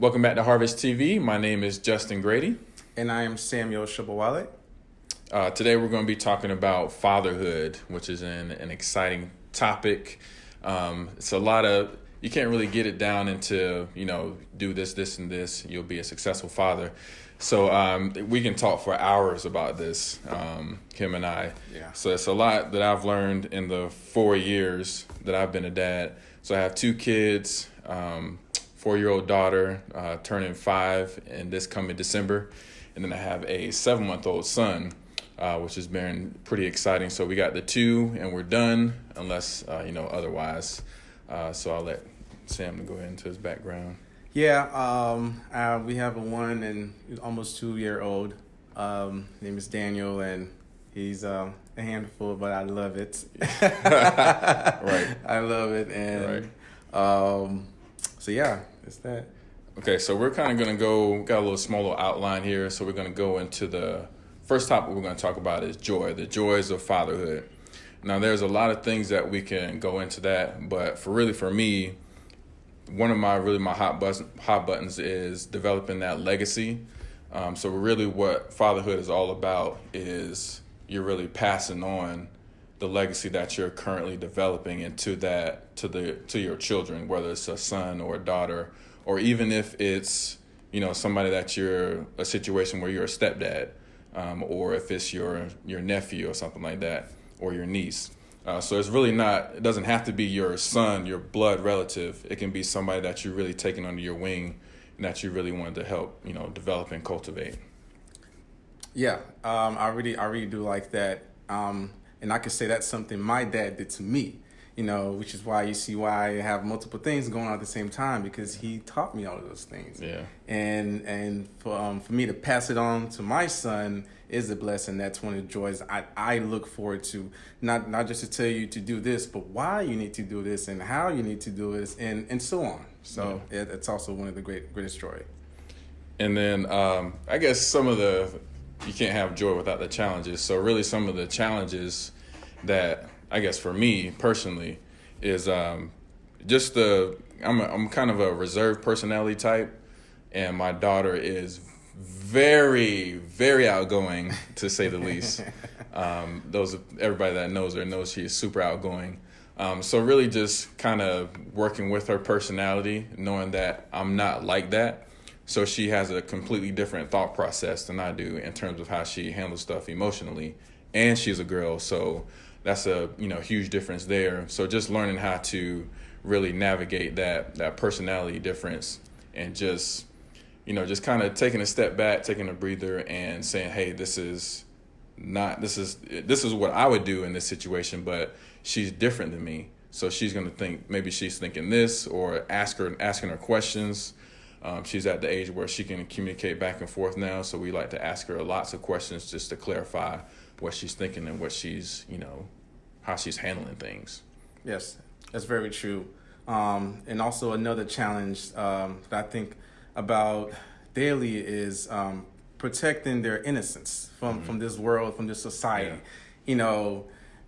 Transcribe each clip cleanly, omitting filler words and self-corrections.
Welcome back to Harvest TV. My name is Justin Grady. And I am Samuel Shibawale. Today we're going to be talking about fatherhood, which is an exciting topic. It's a lot of, you can't really get it down into, do this, this, and this, you'll be a successful father. So we can talk for hours about this, him and I. Yeah. So it's a lot that I've learned in the 4 years that I've been a dad. So I have 2 kids, 4-year-old daughter turning 5 in this coming December. And then I have a 7-month-old son, which has been pretty exciting. So we got the 2 and we're done unless, otherwise. So I'll let Sam go into his background. Yeah, we have a 1 and almost 2-year-old. Name is Daniel, and he's a handful, but I love it. Right. I love it, and so yeah, it's that. Okay, so we're kind of going to got a little small little outline here. So we're going to go into the first topic we're going to talk about is joy, the joys of fatherhood. Now, there's a lot of things that we can go into that, but for me, one of my hot buttons is developing that legacy. So really what fatherhood is all about is you're really passing on the legacy that you're currently developing into that to your children, whether it's a son or a daughter, or even if it's somebody that you're a situation where you're a stepdad, or if it's your nephew or something like that, or your niece. So it's really it doesn't have to be your son, your blood relative. It can be somebody that you're really taking under your wing and that you really wanted to help, develop and cultivate. Yeah, I really do like that. And I could say that's something my dad did to me, which is why you see why I have multiple things going on at the same time, because he taught me all of those things. Yeah. And for me to pass it on to my son is a blessing. That's one of the joys I look forward to, not just to tell you to do this, but why you need to do this and how you need to do this and so on. So it's also one of the greatest joy. And then I guess you can't have joy without the challenges. So really some of the challenges that I guess for me personally is I'm kind of a reserved personality type, and my daughter is very, very outgoing, to say the least. Everybody that knows her knows she is super outgoing. So really just kind of working with her personality, knowing that I'm not like that. So she has a completely different thought process than I do in terms of how she handles stuff emotionally. And she's a girl, so that's a huge difference there. So just learning how to really navigate that personality difference, and just kind of taking a step back, taking a breather, and saying, hey, this is what I would do in this situation, but she's different than me. So she's going to think, maybe she's thinking this, or asking her questions. She's at the age where she can communicate back and forth now, so we like to ask her lots of questions just to clarify what she's thinking and what she's, how she's handling things. Yes, that's very true. And also another challenge that I think about daily is protecting their innocence from this world, from this society. Yeah.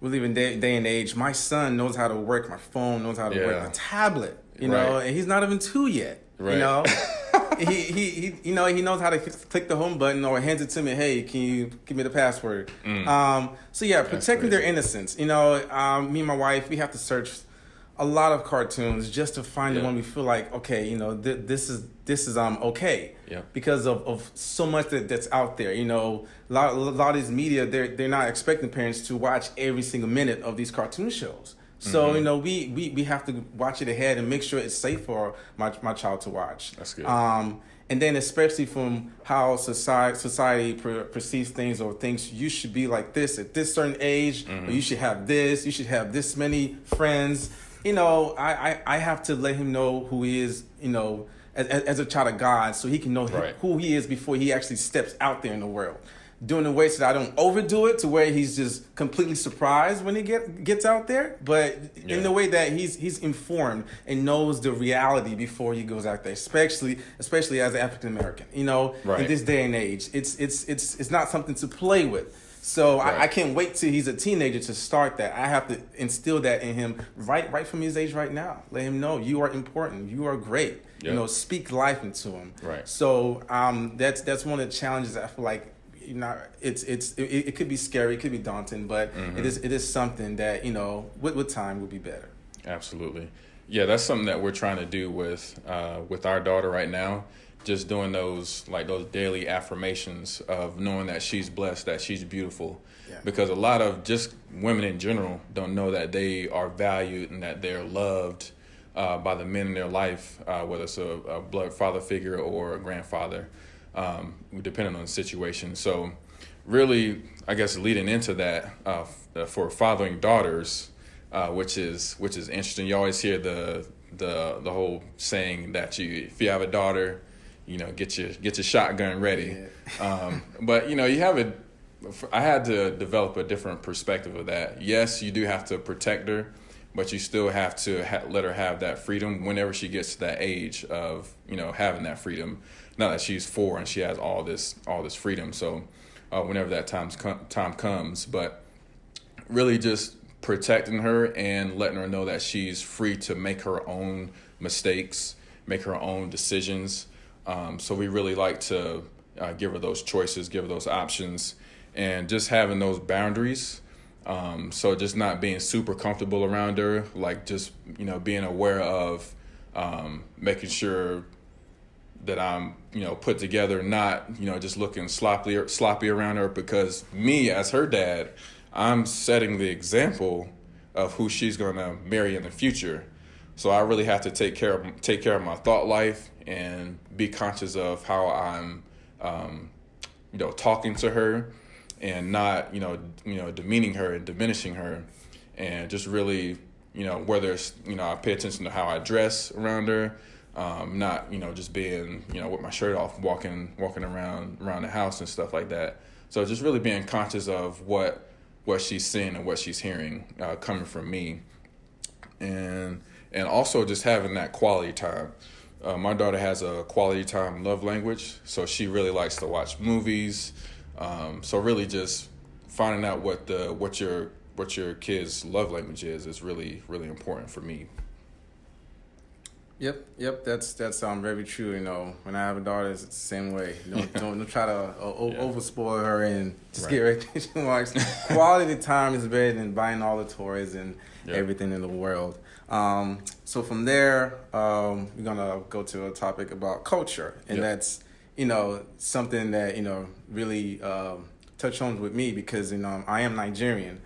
We live in day and age. My son knows how to work my phone, knows how to work the tablet, and he's not even 2 yet. Right. He knows how to click the home button or hands it to me. Hey, can you give me the password? So yeah, protecting their innocence. Me and my wife, we have to search a lot of cartoons just to find the one we feel like, okay, this is okay. Yeah. Because of so much that's out there. A lot of these media, they're not expecting parents to watch every single minute of these cartoon shows. So, we have to watch it ahead and make sure it's safe for my child to watch. That's good. And then especially from how society perceives things, or thinks you should be like this at this certain age, or you should have this many friends. I have to let him know who he is, as a child of God, so he can know who he is before he actually steps out there in the world. doing it in a way so that I don't overdo it to where he's just completely surprised when he gets out there, but in the way that he's informed and knows the reality before he goes out there, especially as an African American. You know, in this day and age, it's not something to play with. So I can't wait till he's a teenager to start that. I have to instill that in him right from his age right now. Let him know you are important, you are great. You know, speak life into him. Right. So that's one of the challenges I feel like. You know, it could be scary, it could be daunting, but it is something that, you know, with time will be better. Absolutely. Yeah, that's something that we're trying to do with our daughter right now. Just doing those daily affirmations of knowing that she's blessed, that she's beautiful. Yeah. Because a lot of just women in general don't know that they are valued and that they're loved by the men in their life, whether it's a blood father figure or a grandfather. Depending on the situation. So really, I guess leading into that, for fathering daughters, which is interesting. You always hear the whole saying that if you have a daughter, you know, get your shotgun ready. Yeah. But you know, I had to develop a different perspective of that. Yes, you do have to protect her, but you still have to let her have that freedom whenever she gets to that age of, you know, having that freedom. Now that she's 4 and she has all this freedom, so whenever that time comes, but really just protecting her and letting her know that she's free to make her own mistakes, make her own decisions. So we really like to give her those choices, give her those options, and just having those boundaries. So just not being super comfortable around her, like just, you know, being aware of making sure that I'm, you know, put together, not, you know, just looking sloppy around her, because me as her dad, I'm setting the example of who she's going to marry in the future. So I really have to take care of my thought life and be conscious of how I'm, you know, talking to her, and not, you know, demeaning her and diminishing her, and just really, you know, whether it's, you know, I pay attention to how I dress around her. Not, you know, just being, you know, with my shirt off, walking around the house and stuff like that. So just really being conscious of what she's seeing and what she's hearing coming from me, and also just having that quality time. My daughter has a quality time love language, so she really likes to watch movies. So really just finding out what your kid's love language is really, really important for me. Yep. That's very true. You know, when I have a daughter, it's the same way. Don't try to overspoil her and just get everything she wants. Quality time is better than buying all the toys and everything in the world. So from there, we're gonna go to a topic about culture, and that's, you know, something that, you know, really touched home with me, because, you know, I am Nigerian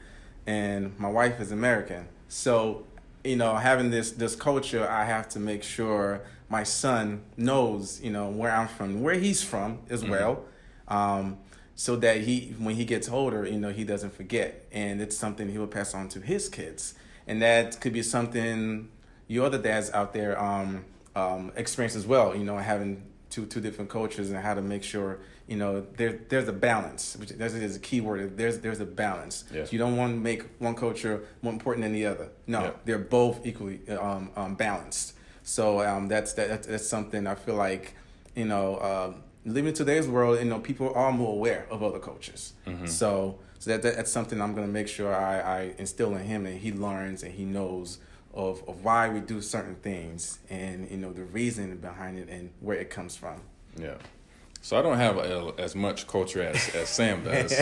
and my wife is American. So, you know, having this culture, I have to make sure my son knows, you know, where I'm from, where he's from as well, so that when he gets older, you know, he doesn't forget, and it's something he will pass on to his kids. And that could be something your other dads out there experience as well, you know, having two different cultures, and how to make sure, you know, there's a balance, which is a key word. There's a balance. Yes. You don't want to make one culture more important than the other. No, they're both equally balanced. So that's something I feel like, you know, living in today's world, you know, people are more aware of other cultures. Mm-hmm. So that's something I'm going to make sure I instill in him, and he learns and he knows of why we do certain things, and, you know, the reason behind it and where it comes from. Yeah. So I don't have as much culture as Sam does.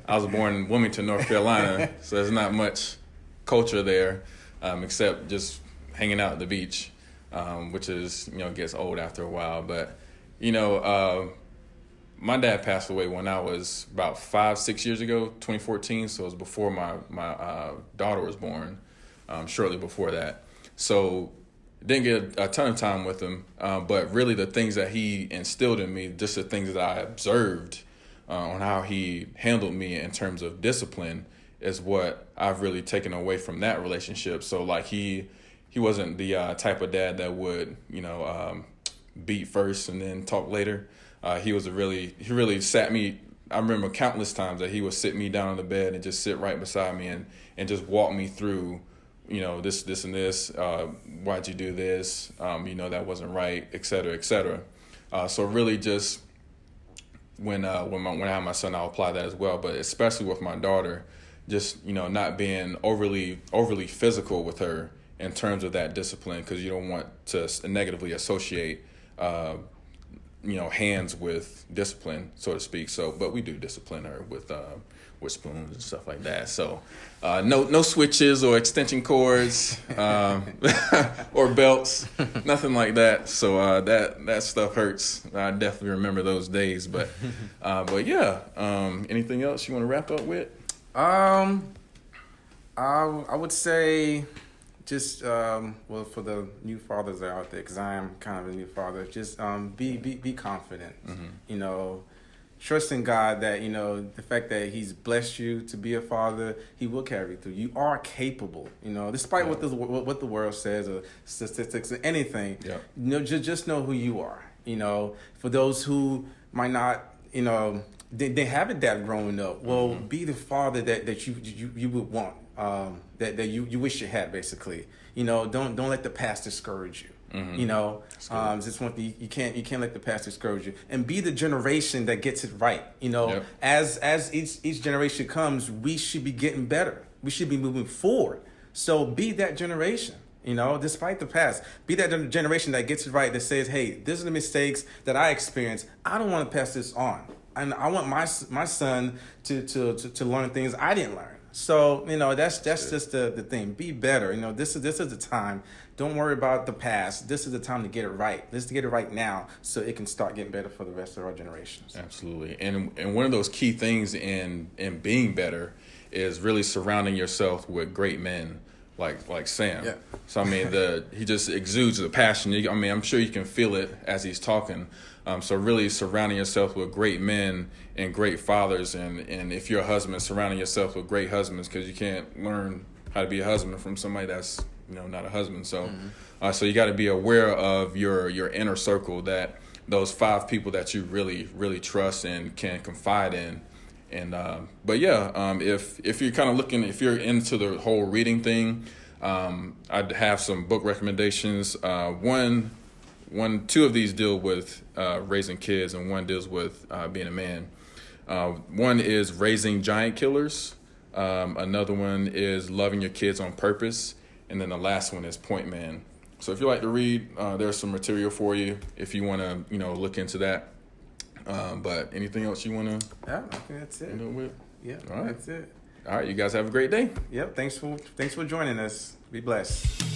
I was born in Wilmington, North Carolina, so there's not much culture there, except just hanging out at the beach, which is, you know, gets old after a while. But, you know, my dad passed away when I was about 5-6 years ago, 2014. So it was before my daughter was born, shortly before that. So didn't get a ton of time with him, but really the things that he instilled in me, just the things that I observed on how he handled me in terms of discipline, is what I've really taken away from that relationship. So like he wasn't the type of dad that would, you know, beat first and then talk later. He really sat me I remember countless times that he would sit me down on the bed and just sit right beside me and just walk me through, this and this. Why'd you do this? That wasn't right, et cetera, et cetera. So really just when I have my son, I'll apply that as well. But especially with my daughter, just, not being overly physical with her in terms of that discipline, because you don't want to negatively associate, hands with discipline, so to speak. So, but we do discipline her with spoons and stuff like that. So, no switches or extension cords, or belts, nothing like that. So that stuff hurts. I definitely remember those days. But yeah. Anything else you want to wrap up with? I would say, just for the new fathers that are out there, because I am kind of a new father, just be confident. Trust in God that the fact that He's blessed you to be a father, He will carry you through. You are capable. Despite what the world says, or statistics, or anything. Yeah. Just know who you are. For those who might not, they haven't dad growing up. Well, be the father that you would want. That you wish you had, basically. Don't let the past discourage you. Just want you can't let the past discourage you, and be the generation that gets it right. Yep. As each generation comes, we should be getting better. We should be moving forward. So be that generation. Despite the past, be that generation that gets it right, that says, hey, these are the mistakes that I experienced. I don't want to pass this on. And I want my son to learn things I didn't learn. So, that's just the thing. Be better. This is the time. Don't worry about the past. This is the time to get it right. Let's get it right now so it can start getting better for the rest of our generations. Absolutely. And one of those key things in being better is really surrounding yourself with great men like Sam. Yeah. So, he just exudes the passion. I'm sure you can feel it as he's talking. So really surrounding yourself with great men and great fathers, and if you're a husband, surrounding yourself with great husbands, because you can't learn how to be a husband from somebody that's not a husband. So so you got to be aware of your inner circle, that those 5 people that you really really trust and can confide in. And but yeah, if you're kind of looking, if you're into the whole reading thing, I'd have some book recommendations. Two of these deal with raising kids, and one deals with being a man. One is Raising Giant Killers. Another one is Loving Your Kids on Purpose. And then the last one is Point Man. So if you like to read, there's some material for you if you want to, look into that. But anything else you want to? Yeah, I think that's it. With? Yeah, all right. That's it. All right, you guys have a great day. Yep. Thanks for joining us. Be blessed.